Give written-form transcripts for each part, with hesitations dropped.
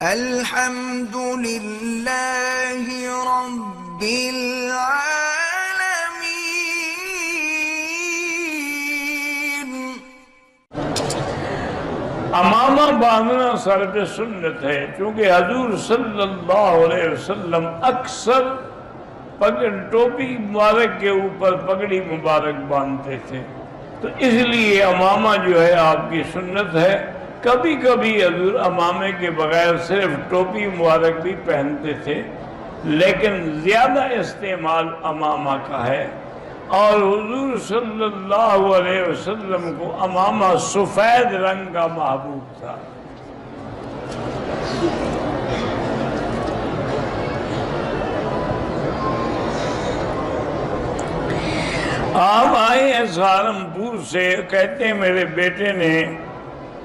الحمد للہ رب العالمین۔ امامہ باندھنا سر پہ سنت ہے، چونکہ حضور صلی اللہ علیہ وسلم اکثر ٹوپی مبارک کے اوپر پگڑی مبارک باندھتے تھے، تو اس لیے امامہ جو ہے آپ کی سنت ہے۔ کبھی کبھی حضور امامے کے بغیر صرف ٹوپی مبارک بھی پہنتے تھے، لیکن زیادہ استعمال امامہ کا ہے، اور حضور صلی اللہ علیہ وسلم کو امامہ سفید رنگ کا محبوب تھا۔ آپ آئے ہیں سہارنپور سے، کہتے ہیں میرے بیٹے نے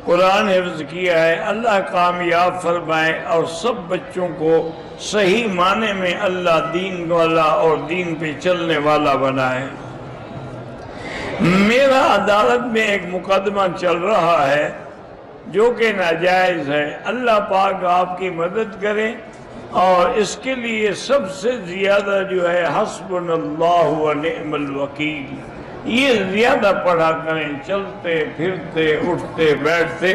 قرآن حفظ کیا ہے، اللہ کامیاب فرمائے اور سب بچوں کو صحیح معنی میں اللہ دین والا اور دین پہ چلنے والا بنائے۔ میرا عدالت میں ایک مقدمہ چل رہا ہے جو کہ ناجائز ہے، اللہ پاک آپ کی مدد کرے، اور اس کے لیے سب سے زیادہ جو ہے حسبنا اللہ و نعم الوکیل، یہ زیادہ پڑھا کریں، چلتے پھرتے اٹھتے بیٹھتے۔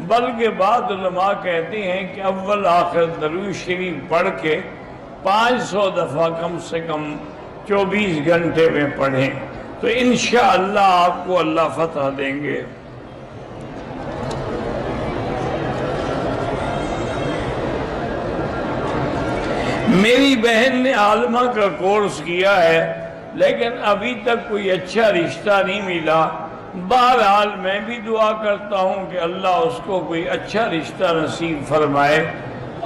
بلکہ بعض علماء کہتے ہیں کہ اول آخر درود شریف پڑھ کے 500 دفعہ کم سے کم 24 گھنٹے میں پڑھیں، تو انشاءاللہ آپ کو اللہ فتح دیں گے۔ میری بہن نے عالمہ کا کورس کیا ہے، لیکن ابھی تک کوئی اچھا رشتہ نہیں ملا۔ بہرحال میں بھی دعا کرتا ہوں کہ اللہ اس کو کوئی اچھا رشتہ نصیب فرمائے،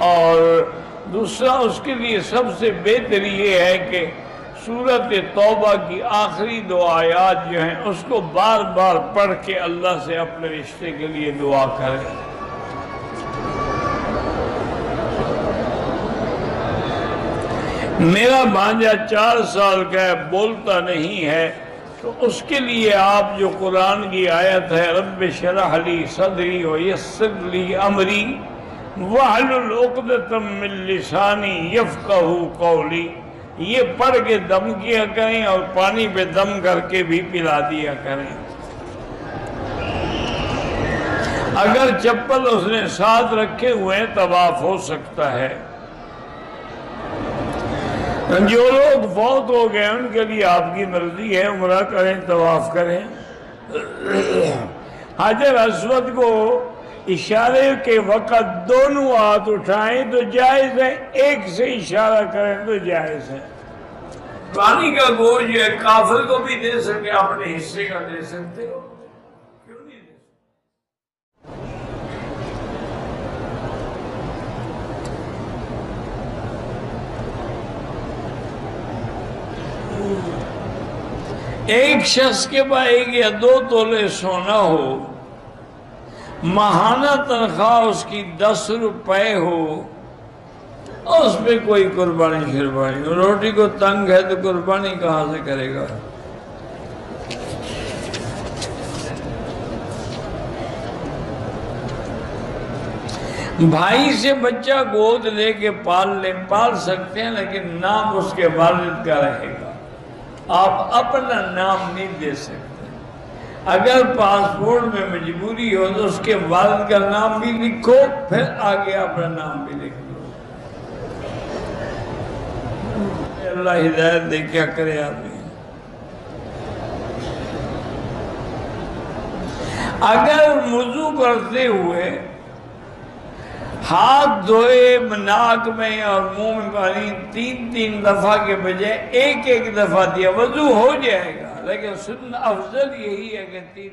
اور دوسرا اس کے لیے سب سے بہتر یہ ہے کہ سورۃ توبہ کی آخری دو آیات جو ہیں اس کو بار بار پڑھ کے اللہ سے اپنے رشتے کے لیے دعا کرے۔ میرا بھانجا 4 سال کا ہے، بولتا نہیں ہے، تو اس کے لیے آپ جو قرآن کی آیت ہے رب اشرح لی صدری ویسر لی امری واحلل عقدۃ من لسانی یفقہوا قولی، یہ پڑھ کے دم کیا کریں اور پانی پہ دم کر کے بھی پلا دیا کریں۔ اگر چپل اس نے ساتھ رکھے ہوئے طواف ہو سکتا ہے۔ جو لوگ فوت ہو گئے ان کے لیے آپ کی مرضی ہے، عمرہ کریں، طواف کریں۔ حجر اسود کو اشارے کے وقت دونوں ہاتھ اٹھائیں تو جائز ہے، ایک سے اشارہ کریں تو جائز ہے۔ پانی کا گوشت جو ہے کافر کو بھی دے سکے، اپنے حصے کا دے سکتے ہو، کیوں نہیں دے سکتے؟ ایک شخص کے پاس 1 یا 2 تولے سونا ہو، ماہانہ تنخواہ اس کی 10 روپے ہو، اور اس پہ کوئی قربانی شربانی، روٹی کو تنگ ہے تو قربانی کہاں سے کرے گا؟ بھائی سے بچہ گود لے کے پال سکتے ہیں، لیکن نام اس کے والد کا رہے گا، آپ اپنا نام نہیں دے سکتے۔ اگر پاسپورٹ میں مجبوری ہو تو اس کے والد کا نام بھی لکھو، پھر آگے اپنا نام بھی لکھ دو۔ اللہ ہدایت دے، کیا کرے آدمی۔ اگر وضو کرتے ہوئے ہاتھ دھوئے ناک میں اور منہ میں پانی 3 دفعہ کے بجائے 1 دفعہ دیا، وضو ہو جائے گا، لیکن سنت افضل یہی ہے کہ 3